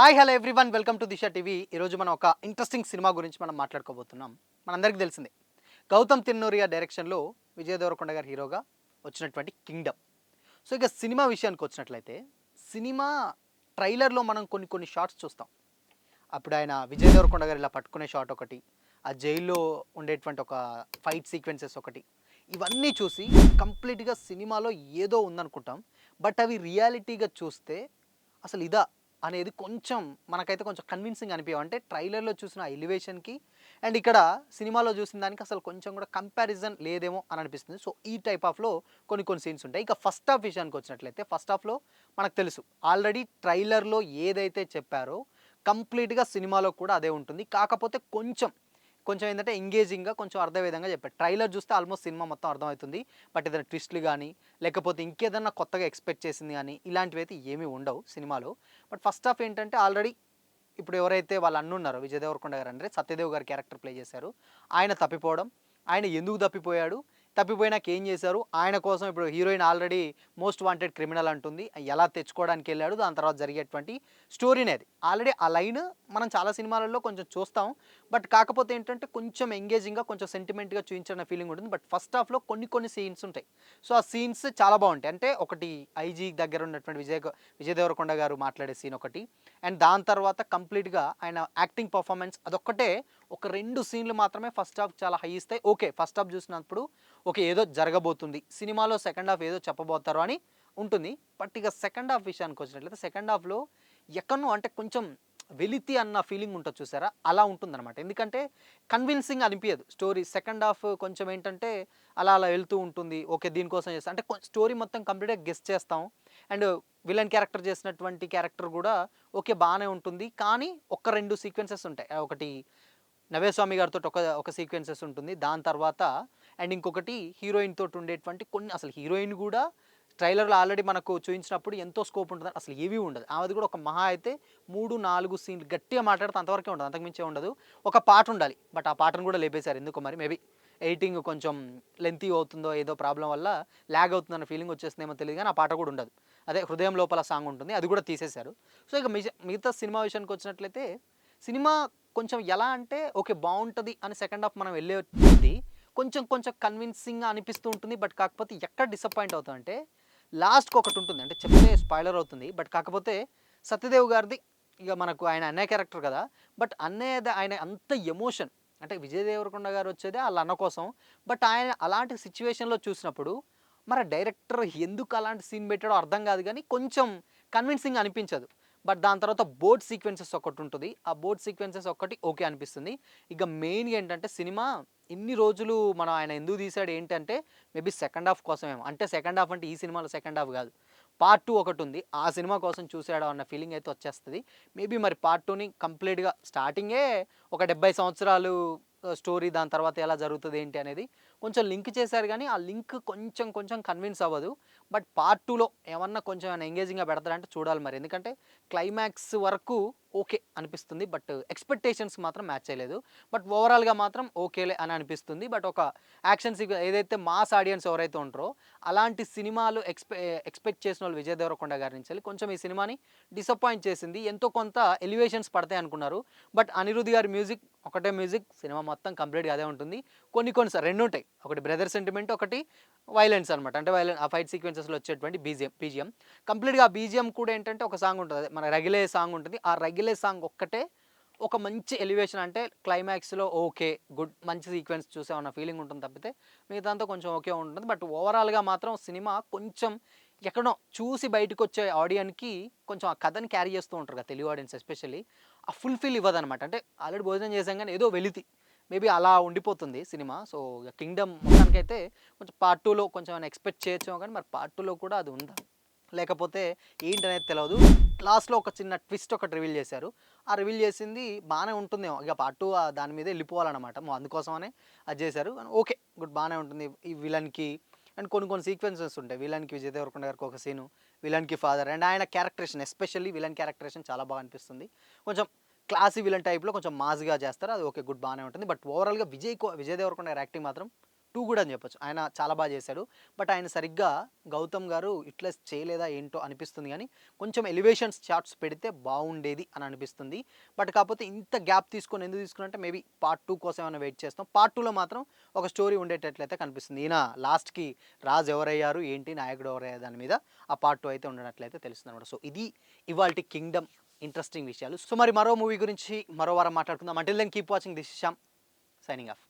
Hi hello everyone welcome to Disha TV. ఈరోజు మనం ఒక ఇంట్రెస్టింగ్ సినిమా గురించి మనం మాట్లాడుకోబోతున్నాం. మనందరికీ తెలిసిందే, గౌతమ్ తిన్నూరియా డైరెక్షన్లో విజయ్ దేవరకొండ గారు హీరోగా వచ్చినటువంటి కింగ్డమ్. సో ఇక సినిమా విషయానికి వచ్చినట్లయితే, సినిమా ట్రైలర్లో మనం కొన్ని కొన్ని షార్ట్స్ చూస్తాం. అప్పుడు ఆయన విజయ్ దేవరకొండ గారు ఇలా పట్టుకునే షాట్ ఒకటి, ఆ జైల్లో ఉండేటువంటి ఒక ఫైట్ సీక్వెన్సెస్ ఒకటి, ఇవన్నీ చూసి కంప్లీట్గా సినిమాలో ఏదో ఉందనుకుంటాం. బట్ అవి రియాలిటీగా చూస్తే అసలు ఇదా అనేది కొంచెం మనకైతే కొంచెం కన్విన్సింగ్ అనిపించవు. అంటే ట్రైలర్లో చూసిన ఎలివేషన్కి అండ్ ఇక్కడ సినిమాలో చూసిన దానికి అసలు కొంచెం కూడా కంపారిజన్ లేదేమో అని అనిపిస్తుంది. సో ఈ టైప్ ఆఫ్లో కొన్ని కొన్ని సీన్స్ ఉంటాయి. ఇక ఫస్ట్ హాఫ్ విషయానికి వచ్చినట్లయితే, ఫస్ట్ హాఫ్లో మనకు తెలుసు ఆల్రెడీ ట్రైలర్లో ఏదైతే చెప్పారో కంప్లీట్గా సినిమాలో కూడా అదే ఉంటుంది. కాకపోతే కొంచెం కొంచెం ఏంటంటే ఎంగేజింగ్గా కొంచెం అర్థం విధంగా చెప్పారు. ట్రైలర్ చూస్తే ఆల్మోస్ట్ సినిమా మొత్తం అర్థమవుతుంది. బట్ ఏదైనా ట్విస్ట్లు కానీ లేకపోతే ఇంకేదన్నా కొత్తగా ఎక్స్పెక్ట్ చేసింది కానీ ఇలాంటివి అయితే ఏమీ ఉండవు సినిమాలో. బట్ ఫస్ట్ హాఫ్ ఏంటంటే ఆల్రెడీ ఇప్పుడు ఎవరైతే వాళ్ళ అన్నున్నారో విజయ్ దేవరకొండ గారు, అంటే సత్యదేవ్ గారు క్యారెక్టర్ ప్లే చేశారు, ఆయన తప్పిపోవడం, ఆయన ఎందుకు తప్పిపోయాడు, తప్పిపోయినాక ఏం చేశారు, ఆయన కోసం ఇప్పుడు heroine already most wanted criminal అంటుంది, ఎలా తెచ్చుకోవడానికి వెళ్ళాడు, దాని తర్వాత జరిగేటువంటి స్టోరీనే అది. ఆల్రెడీ ఆ లైన్ మనం చాలా సినిమాలలో కొంచెం చూస్తాం. బట్ కాకపోతే ఏంటంటే కొంచెం ఎంగేజింగ్గా కొంచెం సెంటిమెంట్గా చూపించిన ఫీలింగ్ ఉంటుంది. బట్ ఫస్ట్ హాఫ్లో కొన్ని కొన్ని సీన్స్ ఉంటాయి. సో ఆ సీన్స్ చాలా బాగుంటాయి. అంటే ఒకటి ఐజీ దగ్గర ఉన్నటువంటి విజయ్ దేవరకొండ గారు మాట్లాడే సీన్ ఒకటి, అండ్ దాని తర్వాత కంప్లీట్గా ఆయన యాక్టింగ్ పర్ఫార్మెన్స్ అదొక్కటే. ఒక 2 సీన్లు మాత్రమే ఫస్ట్ హాఫ్ చాలా హై ఇస్తాయి. ఓకే, ఫస్ట్ హాఫ్ చూసినప్పుడు ఓకే ఏదో జరగబోతుంది, సినిమాలో సెకండ్ హాఫ్ ఏదో చెప్పబోతారు అని ఉంటుంది. బట్ ఇక సెకండ్ హాఫ్ విషయానికి వచ్చినట్లయితే, సెకండ్ హాఫ్లో ఎక్కడో అంటే కొంచెం వెలితి అన్న ఫీలింగ్ ఉంటుంది చూసారా, అలా ఉంటుందన్నమాట. ఎందుకంటే కన్విన్సింగ్ అనిపించదు స్టోరీ. సెకండ్ హాఫ్ కొంచెం ఏంటంటే అలా అలా వెళ్తూ ఉంటుంది. ఓకే దీనికోసం చేస్తాం అంటే స్టోరీ మొత్తం కంప్లీట్గా గెస్ చేస్తాం. అండ్ విలన్ క్యారెక్టర్ చేసినటువంటి క్యారెక్టర్ కూడా ఓకే బాగానే ఉంటుంది. కానీ ఒక 2 సీక్వెన్సెస్ ఉంటాయి. ఒకటి నవేస్వామి గారితో ఒక సీక్వెన్సెస్ ఉంటుంది. దాని తర్వాత అండ్ ఇంకొకటి హీరోయిన్ తోటి ఉండేటువంటి కొన్ని, అసలు హీరోయిన్ కూడా ట్రైలర్లో ఆల్రెడీ మనకు చూపించినప్పుడు ఎంతో స్కోప్ ఉంటుంది, అసలు ఏవీ ఉండదు. ఆమెది కూడా ఒక మహా అయితే 3-4 సీన్లు గట్టిగా మాట్లాడితే అంతవరకే ఉండదు, అంతకుమించే ఉండదు. ఒక పాట ఉండాలి, బట్ ఆ పాటను కూడా లేపేశారు ఎందుకో మరి. మేబీ ఎడిటింగ్ కొంచెం లెంతీ అవుతుందో ఏదో ప్రాబ్లం వల్ల ల్యాగ్ అవుతుందన్న ఫీలింగ్ వచ్చేస్తుందేమో తెలియదు, కానీ ఆ పాట కూడా ఉండదు. అదే హృదయం లోపల సాంగ్ ఉంటుంది, అది కూడా తీసేశారు. సో ఇక మిగతా సినిమా విషయానికి వచ్చినట్లయితే, సినిమా కొంచెం ఎలా అంటే ఓకే బాగుంటుంది అని సెకండ్ హాఫ్ మనం వెళ్ళేది కొంచెం కొంచెం కన్విన్సింగ్గా అనిపిస్తూ ఉంటుంది. బట్ కాకపోతే ఎక్కడ డిసప్పాయింట్ అవుతామంటే, లాస్ట్కి ఒకటి ఉంటుంది, అంటే చెప్తే స్పాయిలర్ అవుతుంది. బట్ కాకపోతే సత్యదేవ్ గారిది ఇక మనకు ఆయన అన్నయ్య క్యారెక్టర్ కదా. బట్ అన్నయ్య ఆయన అంత ఎమోషన్, అంటే విజయ్ దేవరకొండ గారు వచ్చేదే వాళ్ళ అన్న కోసం. బట్ ఆయన అలాంటి సిచ్యువేషన్లో చూసినప్పుడు మరి డైరెక్టర్ ఎందుకు అలాంటి సీన్ పెట్టాడో అర్థం కాదు, కానీ కొంచెం కన్విన్సింగ్ అనిపించదు. బట్ దాని తర్వాత బోట్ సీక్వెన్సెస్ ఒకటి ఉంటుంది, ఆ బోట్ సీక్వెన్సెస్ ఒకటి ఓకే అనిపిస్తుంది. ఇక మెయిన్ ఏంటంటే సినిమా ఇన్ని రోజులు మనం ఆయన ఎందుకు తీశాడు ఏంటంటే మేబీ సెకండ్ హాఫ్ కోసమేమో. అంటే సెకండ్ హాఫ్ అంటే ఈ సినిమాలో సెకండ్ హాఫ్ కాదు, పార్ట్ 2 ఒకటి ఉంది, ఆ సినిమా కోసం చూసాడు అన్న ఫీలింగ్ అయితే వచ్చేస్తుంది. మేబీ మరి పార్ట్ 2ని కంప్లీట్గా స్టార్టింగే ఒక 70 సంవత్సరాలు స్టోరీ, దాని తర్వాత ఎలా జరుగుతుంది ఏంటి అనేది కొంచెం లింక్ చేశారు, కానీ ఆ లింక్ కొంచెం కొంచెం కన్విన్స్ అవ్వదు. బట్ పార్ట్ 2లో ఏమన్నా కొంచెం ఏమైనా ఎంగేజింగ్గా పెడతారంటే చూడాలి మరి. ఎందుకంటే క్లైమాక్స్ వరకు ఓకే అనిపిస్తుంది, బట్ ఎక్స్పెక్టేషన్స్ మాత్రం మ్యాచ్ చేయలేదు. బట్ ఓవరాల్గా మాత్రం ఓకేలే అని అనిపిస్తుంది. బట్ ఒక యాక్షన్ ఏదైతే మాస్ ఆడియన్స్ ఎవరైతే ఉంటారో అలాంటి సినిమాలు ఎక్స్పెక్ట్ చేసిన వాళ్ళు విజయ్ దేవరకొండ గారి నుంచి వెళ్ళి కొంచెం ఈ సినిమాని డిసప్పాయింట్ చేసింది. ఎంతో కొంత ఎలివేషన్స్ పడతాయి అనుకున్నారు. బట్ అనిరుద్ధ్ గారి మ్యూజిక్ ఒకటే మ్యూజిక్, సినిమా మొత్తం కంప్లీట్గా అదే ఉంటుంది. కొన్ని కొన్ని సార్ రెండు ఉంటాయి, ఒకటి బ్రదర్ సెంటిమెంట్, ఒకటి వైలెన్స్ అనమాట. అంటే ఆ ఫైట్ సీక్వెన్సెస్లో వచ్చేటువంటి బీజిఎం కంప్లీట్గా. ఆ బీజిఎం కూడా ఏంటంటే ఒక సాంగ్ ఉంటుంది, మన రగిలే సాంగ్ ఉంటుంది. ఆ రగిలే సాంగ్ ఒక్కటే ఒక మంచి ఎలివేషన్, అంటే క్లైమాక్స్లో ఓకే గుడ్ మంచి సీక్వెన్స్ చూసామన్న ఫీలింగ్ ఉంటుంది తప్పితే మిగతాంతా కొంచెం ఓకే ఉంటుంది. బట్ ఓవరాల్గా మాత్రం సినిమా కొంచెం ఎక్కడో చూసి బయటకు వచ్చే ఆడియన్కి కొంచెం ఆ కథని క్యారీ చేస్తూ ఉంటారు కదా తెలుగు ఆడియన్స్ ఎస్పెషల్లీ, ఆ ఫుల్ఫిల్ ఇవ్వదనమాట. అంటే ఆల్రెడీ భోజనం చేసాం కానీ ఏదో వెలితి మేబీ అలా ఉండిపోతుంది సినిమా. సో కింగ్డమ్ మొత్తానికైతే కొంచెం పార్ట్ 2లో కొంచెం ఎక్స్పెక్ట్ చేయొచ్చాము, కానీ మరి పార్ట్ 2లో కూడా అది ఉందా లేకపోతే ఏంటనేది తెలియదు. లాస్ట్లో ఒక చిన్న ట్విస్ట్ ఒకటి రివీల్ చేశారు, ఆ రివీల్ చేసింది బాగానే ఉంటుందేమో. ఇక పార్ట్ 2 దాని మీదే వెళ్ళిపోవాలన్నమాట, అందుకోసమనే అది చేశారు. ఓకే గుడ్ బాగానే ఉంటుంది. ఈ విలన్కి అండ్ కొన్ని కొన్ని సీక్వెన్సెస్ ఉంటాయి, విలన్కి విజయ్ దేవరకొండ గారికి ఒక సీను, విలన్కి ఫాదర్, అండ్ ఆయన క్యారెక్టరేషన్ ఎస్పెషల్లీ విలన్ క్యారెక్టరేషన్ చాలా బాగా అనిపిస్తుంది. కొంచెం క్లాసీ విలన్ టైప్లో కొంచెం మాస్గా చేస్తారు, అది ఓకే గుడ్ బాగానే ఉంటుంది. బట్ ఓవరాల్గా విజయ్ దేవరకొండ గారి యాక్టింగ్ మాత్రం 2 కూడా అని చెప్పొచ్చు. ఆయన చాలా బాగా చేశాడు. బట్ ఆయన సరిగ్గా గౌతమ్ గారు యుటిలైజ్ చేయలేదా ఏంటో అనిపిస్తుంది గానీ, కొంచెం ఎలివేషన్స్ షాట్స్ పెడితే బావుండేది అని అనిపిస్తుంది. బట్ కాపోతే ఇంత గ్యాప్ తీసుకొని ఎందుకు తీసుకున్నారంటే మేబీ పార్ట్ 2 కోసం ఏమైనా వెయిట్ చేస్తాం. పార్ట్ 2లో మాత్రం ఒక స్టోరీ ఉండేటట్లయితే కనిపిస్తుంది. ఈయన లాస్ట్‌కి రాజు ఎవరయ్యారు, ఏంటి, నాయకుడు ఎవరయ్యారు దాని మీద ఆ పార్ట్ 2 అయితే ఉండనట్లయితే తెలుస్తుందనమాట. సో ఇది ఇవాల్టి కింగ్డమ్ ఇంట్రెస్టింగ్ విషయాలు. సో మరి మరో మూవీ గురించి మరో వారం మాట్లాడుకుందాం. Until then keep watching this Shyam signing of.